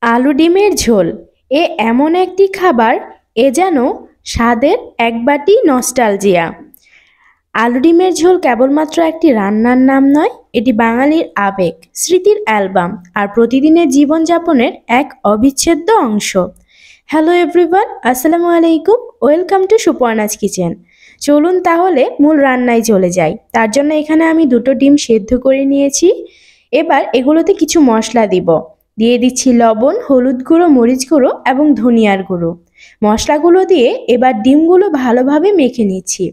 আলু ডিমের ঝোল এ এমন একটি খাবার, এ যেন স্বাদের এক বাটি নস্টালজিয়া। আলু ডিমের ঝোল কেবলমাত্র একটি রান্নার নাম নয়, এটি বাঙালির আবেগ, স্মৃতির অ্যালবাম আর প্রতিদিনের জীবনযাপনের এক অবিচ্ছেদ্য অংশ। হ্যালো এভরিওয়ান, আসসালামু আলাইকুম, ওয়েলকাম টু সুপর্ণাস কিচেন। চলুন তাহলে মূল রান্নায় চলে যাই। তার জন্য এখানে আমি দুটো ডিম সেদ্ধ করে নিয়েছি। এবার এগুলোতে কিছু মশলা দিয়ে দিচ্ছি লবণ, হলুদ গুঁড়ো, মরিচ গুঁড়ো এবং ধনিয়ার গুঁড়ো। মশলাগুলো দিয়ে এবার ডিমগুলো ভালোভাবে মেখে নিচ্ছি।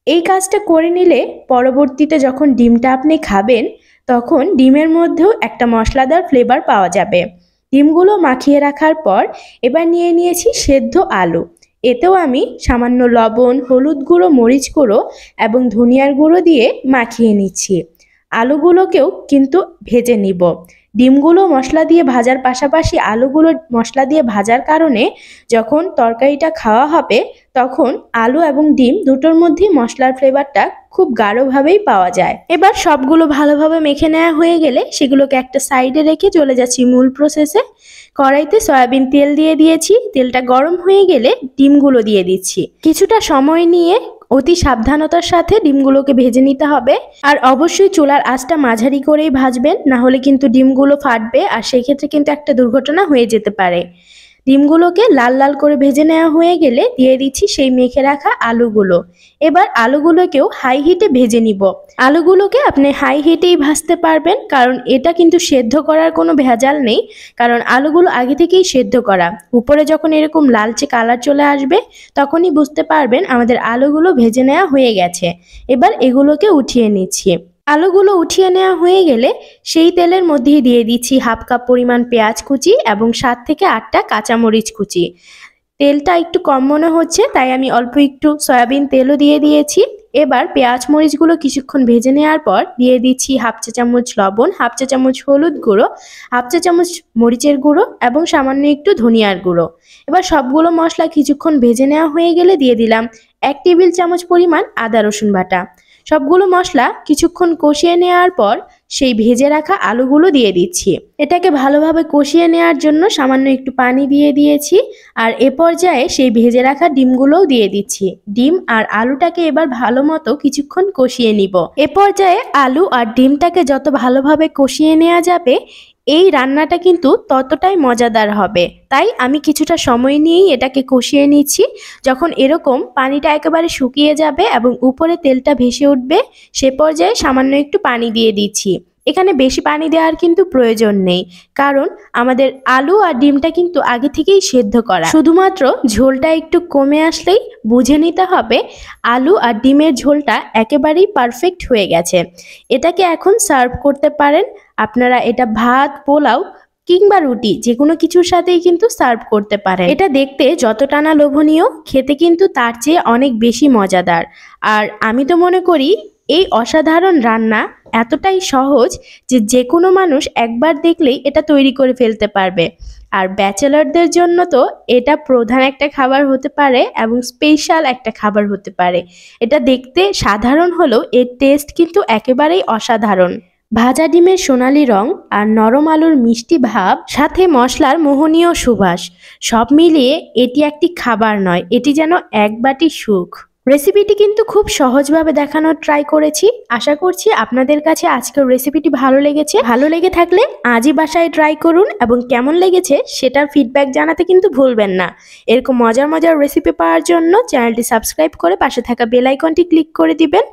এই কাজটা করে নিলে পরবর্তীতে যখন ডিমটা আপনি খাবেন তখন ডিমের মধ্যেও একটা মশলাদার ফ্লেভার পাওয়া যাবে। ডিমগুলো মাখিয়ে রাখার পর এবার নিয়ে নিয়েছি সেদ্ধ আলু। এতেও আমি সামান্য লবণ, হলুদ গুঁড়ো, মরিচ গুঁড়ো এবং ধনিয়ার গুঁড়ো দিয়ে মাখিয়ে নিচ্ছি। আলুগুলোকেও কিন্তু ভেজে নিব। ডিমগুলো মশলা দিয়ে ভাজার পাশাপাশি আলুগুলো মশলা দিয়ে ভাজার কারণে যখন তরকারিটা খাওয়া হবে তখন আলু এবং ডিম দুটোর মধ্যেই মশলার ফ্লেভারটা খুব গাঢ়ভাবেই পাওয়া যায়। এবার সবগুলো ভালোভাবে মেখে নেওয়া হয়ে গেলে সেগুলোকে একটা সাইডে রেখে চলে যাচ্ছি মূল প্রসেসে। কড়াইতে সয়াবিন তেল দিয়ে দিয়েছি। তেলটা গরম হয়ে গেলে ডিমগুলো দিয়ে দিচ্ছি। কিছুটা সময় নিয়ে অতি সাবধানতার সাথে ডিমগুলোকে ভেজে নিতে হবে। আর অবশ্যই চুলার আঁচটা মাঝারি করেই ভাজবেন, না হলে কিন্তু ডিমগুলো ফাটবে আর সেই ক্ষেত্রে কিন্তু একটা দুর্ঘটনা হয়ে যেতে পারে। ডিমগুলোকে লাল লাল করে ভেজে নেওয়া হয়ে গেলে দিয়ে দিচ্ছি সেই মেখে রাখা আলুগুলো। এবার আলুগুলোকেও হাই হিটে ভেজে নিব। আলুগুলোকে আপনি হাই হিটেই ভাজতে পারবেন, কারণ এটা কিন্তু সেদ্ধ করার কোনো ভেজাল নেই, কারণ আলুগুলো আগে থেকেই সেদ্ধ করা। উপরে যখন এরকম লালচে কালার চলে আসবে তখনই বুঝতে পারবেন আমাদের আলুগুলো ভেজে নেওয়া হয়ে গেছে। এবার এগুলোকে উঠিয়ে নিচ্ছি। আলুগুলো উঠিয়ে নেওয়া হয়ে গেলে সেই তেলের মধ্যেই দিয়ে দিচ্ছি হাফ কাপ পরিমাণ পেঁয়াজ কুচি এবং 7 থেকে 8টা কাঁচামরিচ কুচি। তেলটা একটু কম মনে হচ্ছে তাই আমি অল্প একটু সয়াবিন তেলও দিয়ে দিয়েছি। এবার পেঁয়াজ মরিচগুলো কিছুক্ষণ ভেজে নেওয়ার পর দিয়ে দিচ্ছি হাফ চা চামচ লবণ, হাফ চা চামচ হলুদ গুঁড়ো, হাফ চা চামচ মরিচের গুঁড়ো এবং সামান্য একটু ধনিয়ার গুঁড়ো। এবার সবগুলো মশলা কিছুক্ষণ ভেজে নেওয়া হয়ে গেলে দিয়ে দিলাম 1 টেবিল চামচ পরিমাণ আদা রসুন বাটা। সবগুলো মশলা কিছুক্ষণ কষিয়ে নেওয়ার পর সেই ভেজে রাখা আলুগুলো দিয়ে দিচ্ছি। এটাকে ভালোভাবে কষিয়ে নেওয়ার জন্য সামান্য একটু পানি দিয়ে দিয়েছি। আর এ পর্যায়ে সেই ভেজে রাখা ডিমগুলোও দিয়ে দিচ্ছি। ডিম আর আলুটাকে এবার ভালো মতো কিছুক্ষণ কষিয়ে নিব। এ পর্যায়ে আলু আর ডিমটাকে যত ভালোভাবে কষিয়ে নেওয়া যাবে এই রান্নাটা কিন্তু ততটাই মজাদার হবে। তাই আমি কিছুটা সময় নিয়েই এটাকে কষিয়ে নিচ্ছি। যখন এরকম পানিটা একেবারে শুকিয়ে যাবে এবং উপরে তেলটা ভেসে উঠবে সে পর্যায়ে সামান্য একটু পানি দিয়ে দিচ্ছি। এখানে বেশি পানি দেওয়ার কিন্তু প্রয়োজন নেই, কারণ আমাদের আলু আর ডিমটা কিন্তু আগে থেকেই সেদ্ধ করা। শুধুমাত্র ঝোলটা একটু কমে আসলেই বুঝে নিতে হবে আলু আর ডিমের ঝোলটা একেবারেই পারফেক্ট হয়ে গেছে। এটাকে এখন সার্ভ করতে পারেন। আপনারা এটা ভাত, পোলাও কিংবা রুটি যে কোনো কিছুর সাথেই কিন্তু সার্ভ করতে পারেন। এটা দেখতে যতটা না লোভনীয়, খেতে কিন্তু তার চেয়ে অনেক বেশি মজাদার। আর আমি তো মনে করি এই অসাধারণ রান্না এতটাই সহজ যে যে কোনো মানুষ একবার দেখলেই এটা তৈরি করে ফেলতে পারবে। আর ব্যাচেলারদের জন্য তো এটা প্রধান একটা খাবার হতে পারে এবং স্পেশাল একটা খাবার হতে পারে। এটা দেখতে সাধারণ হলেও এর টেস্ট কিন্তু একেবারেই অসাধারণ। ভাজা ডিমের সোনালি রং আর নরম আলুর মিষ্টি ভাব, সাথে মশলার মোহনীয় সুবাস, সব মিলিয়ে এটি একটি খাবার নয়, এটি যেন এক বাটি সুখ। রেসিপিটি কিন্তু খুব সহজভাবে দেখানোর ট্রাই করেছি। আশা করছি আপনাদের কাছে আজকের রেসিপিটি ভালো লেগেছে। ভালো লেগে থাকলে আজই বাসায় ট্রাই করুন এবং কেমন লেগেছে সেটার ফিডব্যাক জানাতে কিন্তু ভুলবেন না। এরকম মজার মজার রেসিপি পাওয়ার জন্য চ্যানেলটি সাবস্ক্রাইব করে পাশে থাকা বেল আইকনটি ক্লিক করে দিবেন।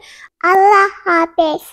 আল্লাহ হাফেজ।